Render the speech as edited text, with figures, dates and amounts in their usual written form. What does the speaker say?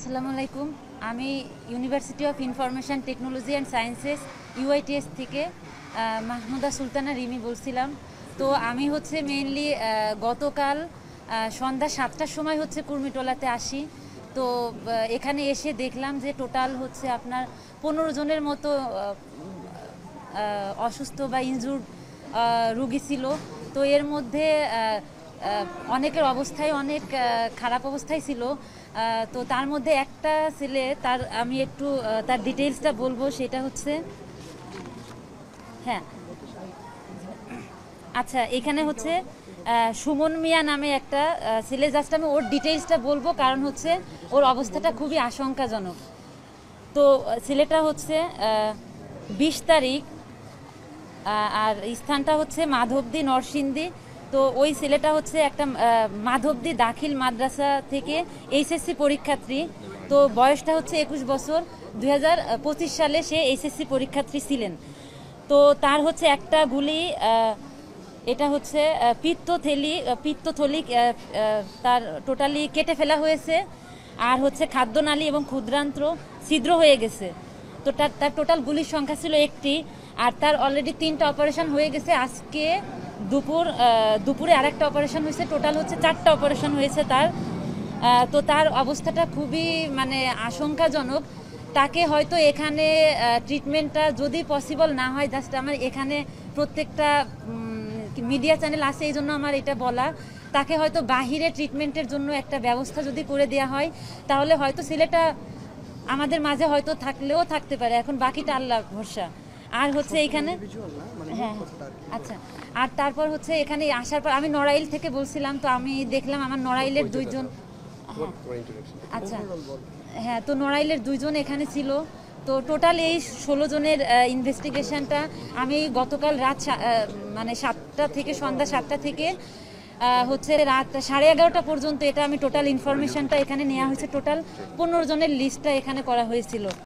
আসসালামু আলাইকুম। আমি university of information technology and sciences UITS থেকে মাহমুদা সুলতানা রিমি বলছিলাম। তো আমি হচ্ছে মেইনলি গতকাল সন্ধ্যা 7টার সময় হচ্ছে কুর্মিটোলাতে আসি। তো এখানে এসে দেখলাম যে টোটাল হচ্ছে আপনার 15 জনের মতো অসুস্থ বা ইনজুর্ড রুগী ছিল। তো এর মধ্যে অনেকের অবস্থায় অনেক খারাপ অবস্থায় ছিল। তো তার মধ্যে একটা ছেলে, তার আমি একটু তার ডিটেইলসটা বলবো। সেটা হচ্ছে, হ্যাঁ, আচ্ছা, এখানে হচ্ছে সুমন মিয়া নামে একটা ছেলে। জাস্ট আমি ওর ডিটেইলসটা বলবো, কারণ হচ্ছে ওর অবস্থাটা খুবই আশঙ্কাজনক। তো ছেলেটা হচ্ছে 20 তারিখ, আর স্থানটা হচ্ছে মাধবদী নরসিংদী। তো ওই ছেলেটা হচ্ছে একটা মাধবদী দাখিল মাদ্রাসা থেকে এইচএসসি পরীক্ষার্থী। তো বয়সটা হচ্ছে 21 বছর। 2025 সালে সে এইচএসসি পরীক্ষার্থী ছিলেন। তো তার হচ্ছে একটা গুলি, এটা হচ্ছে পিত্তথলি তার টোটালি কেটে ফেলা হয়েছে। আর হচ্ছে খাদ্যনালী এবং ক্ষুদ্রান্ত্র ছিদ্র হয়ে গেছে। তো তার টোটাল গুলির সংখ্যা ছিল একটি। আর তার অলরেডি 3টা অপারেশন হয়ে গেছে। আজকে দুপুরে আরেকটা অপারেশন হয়েছে। টোটাল হচ্ছে 4টা অপারেশন হয়েছে তার। তো তার অবস্থাটা খুবই মানে আশঙ্কাজনক। তাকে হয়তো এখানে ট্রিটমেন্টটা যদি পসিবল না হয়, জাস্ট আমার এখানে প্রত্যেকটা মিডিয়া চ্যানেল আছে, এই জন্য আমার এটা বলা, তাকে হয়তো বাহিরে ট্রিটমেন্টের জন্য একটা ব্যবস্থা যদি করে দেওয়া হয়, তাহলে হয়তো ছেলেটা আমাদের মাঝে হয়তো থাকলেও থাকতে পারে। এখন বাকিটা আল্লাহ ভরসা। আর হচ্ছে এইখানে, হ্যাঁ, আচ্ছা, আর তারপর হচ্ছে এখানে আসার পর আমি নড়াইল থেকে বলছিলাম। তো আমি দেখলাম আমার নড়াইলের দুইজন, হ্যাঁ, আচ্ছা, হ্যাঁ, তো নড়াইলের দুইজন এখানে ছিল। তো টোটাল এই 16 জনের ইনভেস্টিগেশনটা আমি গতকাল রাত মানে 7টা থেকে, সন্ধ্যা 7টা থেকে হচ্ছে রাত 11:30টা পর্যন্ত এটা আমি টোটাল ইনফরমেশনটা এখানে নেওয়া হয়েছে। টোটাল 15 জনের লিস্টটা এখানে করা হয়েছিল।